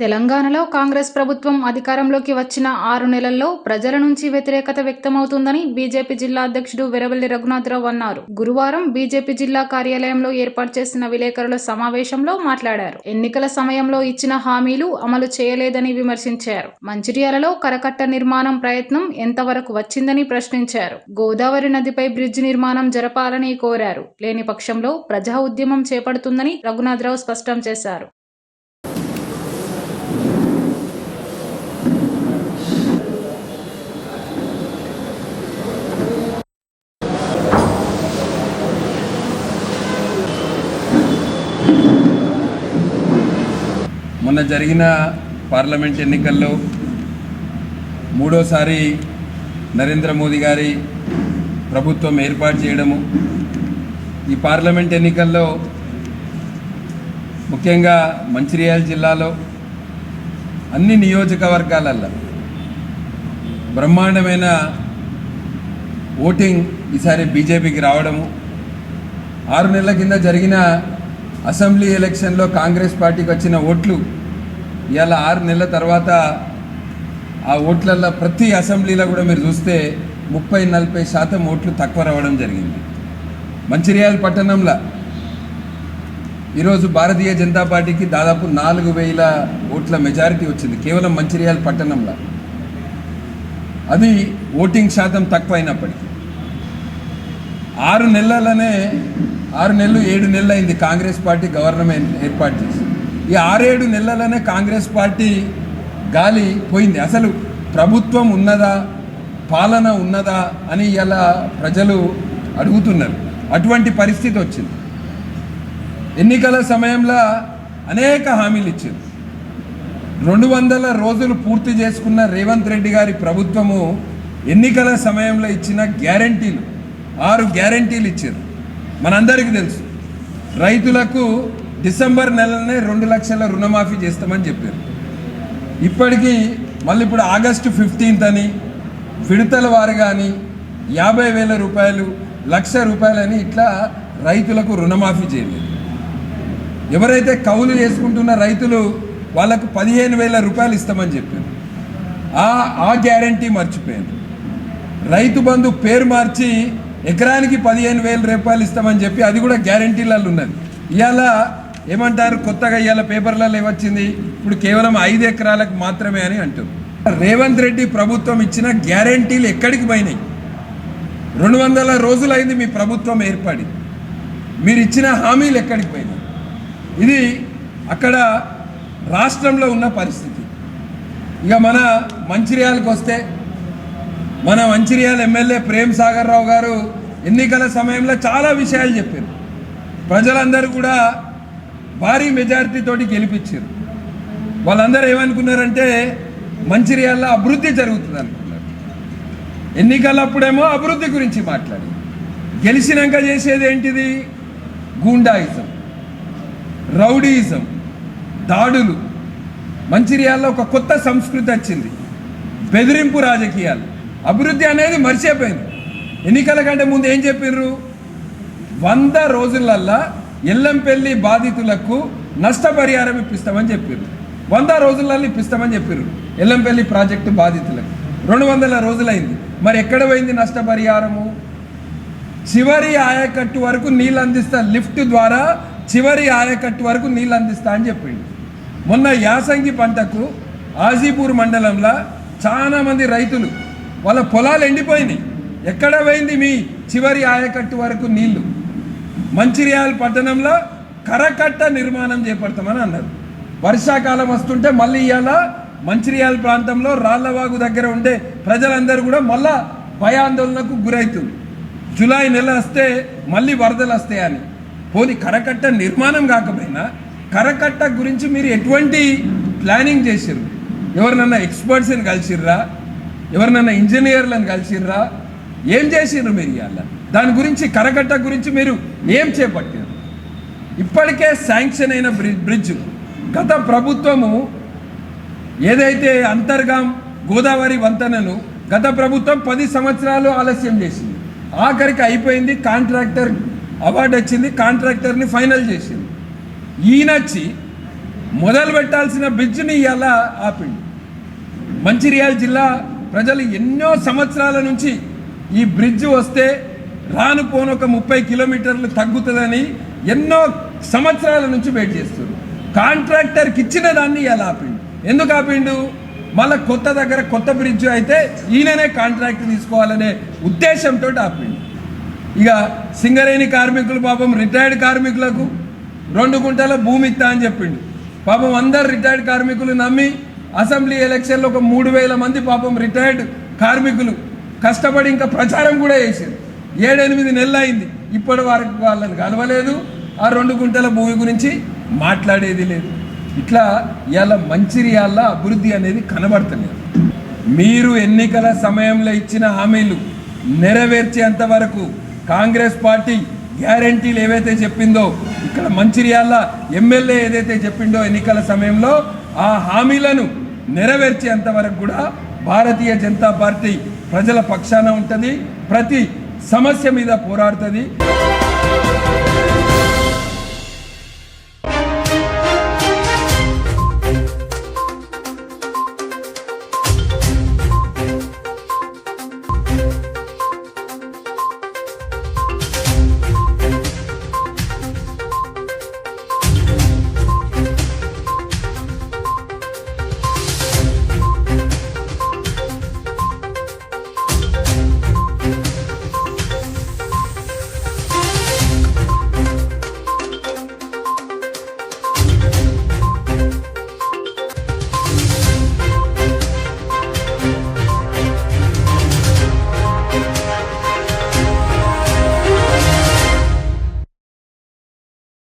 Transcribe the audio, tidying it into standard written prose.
తెలంగాణలో కాంగ్రెస్ ప్రభుత్వం అధికారంలోకి వచ్చిన 6 నెలల్లో ప్రజల నుంచి వ్యతిరేకత వ్యక్తమవుతుందని బీజేపీ జిల్లా అధ్యక్షుడు వెరవెల్లి రఘునాథరావు అన్నారు. గురువారం బీజేపీ జిల్లా కార్యాలయంలో ఏర్పాటు చేసిన విలేకరుల సమావేశంలో మాట్లాడారు. ఎన్నికల సమయంలో ఇచ్చిన హామీలు అమలు చేయలేదని విమర్శించారు. మంచిర్యాలలో కరకట్ట నిర్మాణం ప్రయత్నం ఎంతవరకు వచ్చిందని ప్రశ్నించారు. గోదావరి నదిపై బ్రిడ్జి నిర్మాణం జరపాలని కోరారు. లేని పక్షంలో ప్రజా ఉద్యమం చేపడుతుందని రఘునాథరావు స్పష్టం చేశారు. మొన్న జరిగిన పార్లమెంట్ ఎన్నికల్లో మూడోసారి నరేంద్ర మోదీ గారి ప్రభుత్వం ఏర్పాటు చేయడము, ఈ పార్లమెంట్ ఎన్నికల్లో ముఖ్యంగా మంచిర్యాల జిల్లాలో అన్ని నియోజకవర్గాలలో బ్రహ్మాండమైన ఓటింగ్ ఈసారి బీజేపీకి రావడము, 6 నెలల కింద జరిగిన అసెంబ్లీ ఎలక్షన్లో కాంగ్రెస్ పార్టీకి వచ్చిన ఓట్లు ఇవాళ 6 నెలల తర్వాత ఆ ఓట్లలో ప్రతి అసెంబ్లీలో కూడా మీరు చూస్తే 30-40% ఓట్లు తక్కువ రావడం జరిగింది. మంచిర్యాల పట్టణంలో ఈరోజు భారతీయ జనతా పార్టీకి దాదాపు 4,000 ఓట్ల మెజారిటీ వచ్చింది కేవలం మంచిర్యాల పట్టణంలో. అది ఓటింగ్ శాతం తక్కువ అయినప్పటికీ 6 నెలలనే 6 నెలలు 7 నెలలు అయింది కాంగ్రెస్ పార్టీ గవర్నమెంట్ ఏర్పాటు చేసి. ఈ 6-7 నెలలనే కాంగ్రెస్ పార్టీ గాలి పోయింది. అసలు ప్రభుత్వం ఉన్నదా, పాలన ఉన్నదా అని ఇలా ప్రజలు అడుగుతున్నారు. అటువంటి పరిస్థితి వచ్చింది. ఎన్నికల సమయంలో అనేక హామీలు ఇచ్చారు. 200 రోజులు పూర్తి చేసుకున్న రేవంత్ రెడ్డి గారి ప్రభుత్వము ఎన్నికల సమయంలో ఇచ్చిన గ్యారంటీలు 6 గ్యారంటీలు ఇచ్చారు. మనందరికీ తెలుసు, రైతులకు డిసెంబర్ నెలనే 2 లక్షల రుణమాఫీ చేస్తామని చెప్పారు. ఇప్పటికీ మళ్ళీ ఇప్పుడు ఆగస్టు 15th అని విడతల వారు కానీ 50,000 రూపాయలు, 1,00,000 రూపాయలని ఇట్లా రైతులకు రుణమాఫీ చేయలేదు. ఎవరైతే కౌలు చేసుకుంటున్న రైతులు వాళ్ళకు 15,000 రూపాయలు ఇస్తామని చెప్పారు. ఆ గ్యారంటీ మర్చిపోయారు. రైతు బంధు పేరు మార్చి ఎకరానికి 15,000 రూపాయలు ఇస్తామని చెప్పి అది కూడా గ్యారంటీలలో ఉన్నది. ఇవాళ ఏమంటారు, కొత్తగా ఇవాళ పేపర్లలో ఏమొచ్చింది, ఇప్పుడు కేవలం 5 ఎకరాలకు మాత్రమే అని అంటారు. రేవంత్ రెడ్డి ప్రభుత్వం ఇచ్చిన గ్యారంటీలు ఎక్కడికి పోయినాయి? 200 రోజులైంది మీ ప్రభుత్వం ఏర్పడి, మీరు ఇచ్చిన హామీలు ఎక్కడికి పోయినాయి? ఇది అక్కడ రాష్ట్రంలో ఉన్న పరిస్థితి. ఇక మన మంచిర్యాలకు వస్తే, మన మంచిర్యాల ఎమ్మెల్యే ప్రేమ్ సాగర్ రావు గారు ఎన్నికల సమయంలో చాలా విషయాలు చెప్పారు. ప్రజలందరూ కూడా భారీ మెజారిటీతోటి గెలిపించారు. వాళ్ళందరూ ఏమనుకున్నారంటే మంచిర్యాలలో అభివృద్ధి జరుగుతుంది అనుకున్నారు. ఎన్నికలప్పుడేమో అభివృద్ధి గురించి మాట్లాడి, గెలిచినాక చేసేది ఏంటిది? గూండాయిజం, రౌడీయిజం, దాడులు. మంచిర్యాలలో ఒక కొత్త సంస్కృతి వచ్చింది, బెదిరింపు రాజకీయాలు. అభివృద్ధి అనేది మర్చిపోయింది. ఎన్నికల కంటే ముందు ఏం చెప్పిర్రు? 100 రోజులల్లా ఎల్లంపల్లి బాధితులకు నష్టపరిహారం ఇప్పిస్తామని చెప్పారు. 100 రోజులలో ఇప్పిస్తామని చెప్పారు ఎల్లంపల్లి ప్రాజెక్టు బాధితులకు. 200 రోజులైంది, మరి ఎక్కడ పోయింది నష్టపరిహారము? చివరి ఆయకట్టు వరకు నీళ్ళు అందిస్తా, లిఫ్ట్ ద్వారా చివరి ఆయకట్టు వరకు నీళ్ళు అందిస్తా అని చెప్పిండు. మొన్న యాసంగి పంటకు ఆజీపూర్ మండలంలో చాలా మంది రైతులు వాళ్ళ పొలాలు ఎండిపోయినాయి. ఎక్కడ పోయింది మీ చివరి ఆయకట్టు వరకు నీళ్లు? మంచిర్యాల పట్టణంలో కరకట్ట నిర్మాణం చేపడతామని అన్నారు. వర్షాకాలం వస్తుంటే మళ్ళీ ఇవాళ మంచిర్యాల ప్రాంతంలో రాళ్లవాగు దగ్గర ఉండే ప్రజలందరూ కూడా మళ్ళా భయాందోళనకు గురవుతుంది. జూలై నెల వస్తే మళ్ళీ వరదలు వస్తాయని. పోనీ కరకట్ట నిర్మాణం కాకపోయినా కరకట్ట గురించి మీరు ఎటువంటి ప్లానింగ్ చేసిర్రు? ఎవరినన్నా ఎక్స్పర్ట్స్ని కలిసిర్రా? ఎవరినన్నా ఇంజనీర్లను కలిసిర్రా? ఏం చేసిర్రు మీరు ఇవాళ? దాని గురించి, కరకట్ట గురించి మీరు ఏం చేపట్టారు? ఇప్పటికే శాంక్షన్ అయిన బ్రిడ్జ్ గత ప్రభుత్వము ఏదైతే అంతర్గాం గోదావరి వంతెనను గత ప్రభుత్వం 10 సంవత్సరాలు ఆలస్యం చేసింది. ఆఖరికి అయిపోయింది, కాంట్రాక్టర్ అవార్డు వచ్చింది, కాంట్రాక్టర్ని ఫైనల్ చేసింది. ఈయనొచ్చి మొదలు పెట్టాల్సిన బ్రిడ్జిని ఇలా ఆపిండు. మంచిర్యాల జిల్లా ప్రజలు ఎన్నో సంవత్సరాల నుంచి ఈ బ్రిడ్జ్ వస్తే రాను పోను ఒక 30 కిలోమీటర్లు తగ్గుతుందని ఎన్నో సంవత్సరాల నుంచి వెయిట్ చేస్తారు. కాంట్రాక్టర్కి ఇచ్చిన దాన్ని ఇలా ఆపిండు. ఎందుకు ఆపిండు? మళ్ళీ కొత్త దగ్గర కొత్త బ్రిడ్జ్ అయితే ఈయననే కాంట్రాక్ట్ తీసుకోవాలనే ఉద్దేశంతో ఆపిండు. ఇక సింగరేణి కార్మికులు పాపం రిటైర్డ్ కార్మికులకు 2 గుంటల భూమి ఇస్తా అని చెప్పిండు. పాపం అందరు రిటైర్డ్ కార్మికులు నమ్మి అసెంబ్లీ ఎలక్షన్లో ఒక 3,000 మంది పాపం రిటైర్డ్ కార్మికులు కష్టపడి ఇంకా ప్రచారం కూడా చేశారు. 7-8 నెలలు అయింది, ఇప్పటి వరకు వాళ్ళని కలవలేదు, ఆ 2 గుంటల భూమి గురించి మాట్లాడేది లేదు. ఇట్లా ఇవాళ మంచిర్యాల అభివృద్ధి అనేది కనబడతలేదు. మీరు ఎన్నికల సమయంలో ఇచ్చిన హామీలు నెరవేర్చేంత వరకు కాంగ్రెస్ పార్టీ గ్యారంటీలు ఏవైతే చెప్పిందో, ఇక్కడ మంచిర్యాల ఎమ్మెల్యే ఏదైతే చెప్పిండో ఎన్నికల సమయంలో ఆ హామీలను నెరవేర్చేంత వరకు కూడా భారతీయ జనతా పార్టీ ప్రజల పక్షాన ఉంటుంది, ప్రతి సమస్య మీద పోరాడుతుంది.